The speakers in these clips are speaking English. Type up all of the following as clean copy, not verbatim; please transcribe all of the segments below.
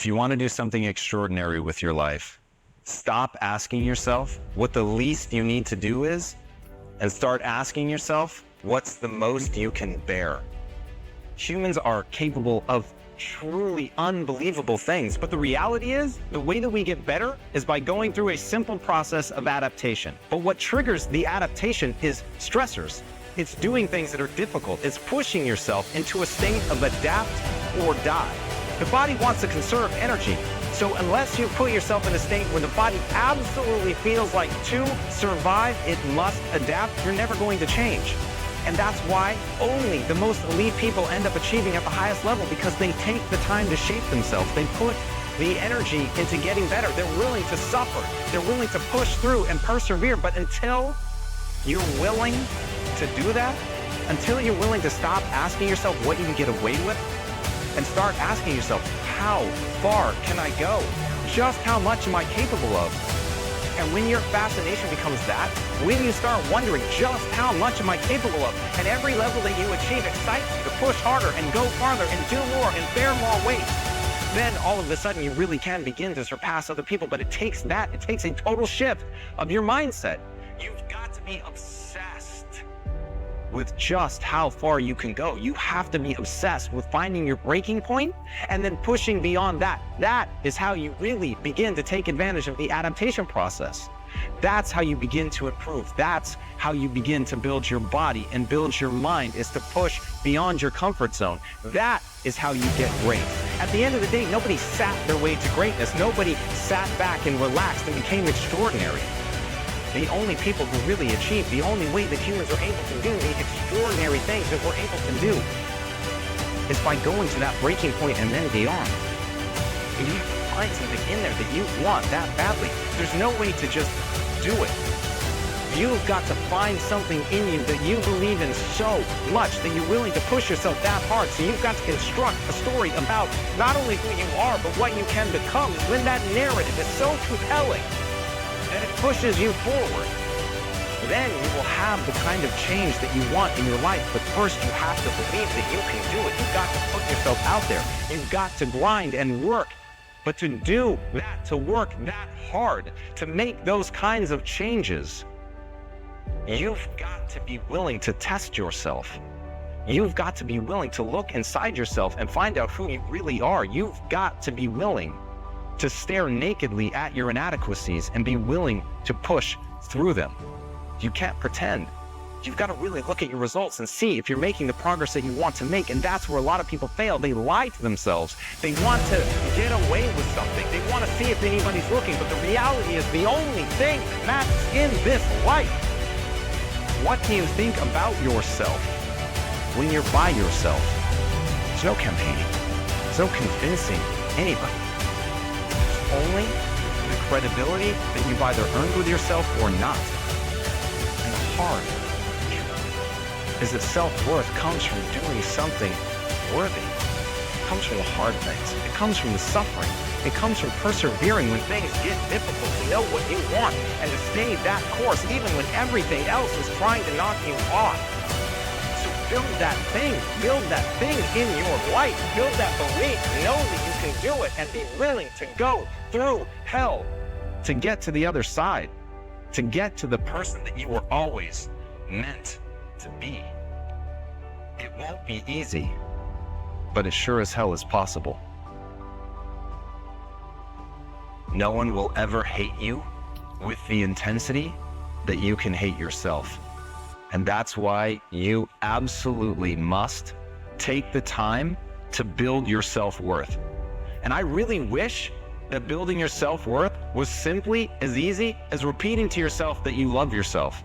If you want to do something extraordinary with your life, stop asking yourself what the least you need to do is, and start asking yourself what's the most you can bear. Humans are capable of truly unbelievable things, but the reality is the way that we get better is by going through a simple process of adaptation. But what triggers the adaptation is stressors. It's doing things that are difficult. It's pushing yourself into a state of adapt or die. The body wants to conserve energy. So unless you put yourself in a state where the body absolutely feels like to survive, it must adapt, you're never going to change. And that's why only the most elite people end up achieving at the highest level, because they take the time to shape themselves. They put the energy into getting better. They're willing to suffer. They're willing to push through and persevere. But until you're willing to do that, until you're willing to stop asking yourself what you can get away with, and start asking yourself, how far can I go? Just how much am I capable of? And when your fascination becomes that, when you start wondering just how much am I capable of, and every level that you achieve excites you to push harder and go farther and do more and bear more weight, then all of a sudden you really can begin to surpass other people. But it takes that, it takes a total shift of your mindset. You've got to be obsessed with just how far you can go. You have to be obsessed with finding your breaking point and then pushing beyond that. That is how you really begin to take advantage of the adaptation process. That's how you begin to improve. That's how you begin to build your body and build your mind, is to push beyond your comfort zone. That is how you get great. At the end of the day, nobody sat their way to greatness. Nobody sat back and relaxed and became extraordinary. The only people who really achieve, the only way that humans are able to do the extraordinary things that we're able to do, is by going to that breaking point and then beyond. And you find something in there that you want that badly. There's no way to just do it. You've got to find something in you that you believe in so much that you're willing to push yourself that hard. So you've got to construct a story about not only who you are, but what you can become. When that narrative is so compelling that it pushes you forward, then you will have the kind of change that you want in your life. But first, you have to believe that you can do it. You've got to put yourself out there. You've got to grind and work. But to do that, to work that hard, to make those kinds of changes, you've got to be willing to test yourself. You've got to be willing to look inside yourself and find out who you really are. You've got to be willing to stare nakedly at your inadequacies and be willing to push through them. You can't pretend. You've got to really look at your results and see if you're making the progress that you want to make. And that's where a lot of people fail. They lie to themselves. They want to get away with something. They want to see if anybody's looking. But the reality is the only thing that matters in this life. What do you think about yourself when you're by yourself? There's no campaigning. There's no convincing anybody. Only the credibility that you've either earned with yourself or not. And the hard is that self-worth comes from doing something worthy. It comes from the hard things. It comes from the suffering. It comes from persevering when things get difficult, to know what you want and to stay that course even when everything else is trying to knock you off. So build that thing in your life. Build that belief. Know that you can do it and be willing to go through hell to get to the other side, to get to the person that you were always meant to be. It won't be easy, but it sure as hell is possible. No one will ever hate you with the intensity that you can hate yourself. And that's why you absolutely must take the time to build your self-worth. And I really wish that building your self-worth was simply as easy as repeating to yourself that you love yourself.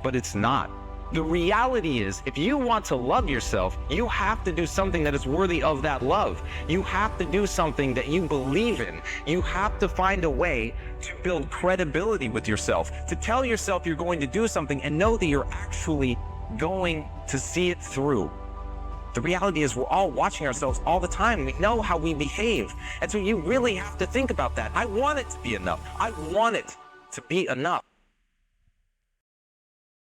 But it's not. The reality is, if you want to love yourself, you have to do something that is worthy of that love. You have to do something that you believe in. You have to find a way to build credibility with yourself, to tell yourself you're going to do something and know that you're actually going to see it through. The reality is we're all watching ourselves all the time. We know how we behave. And so you really have to think about that. I want it to be enough. I want it to be enough.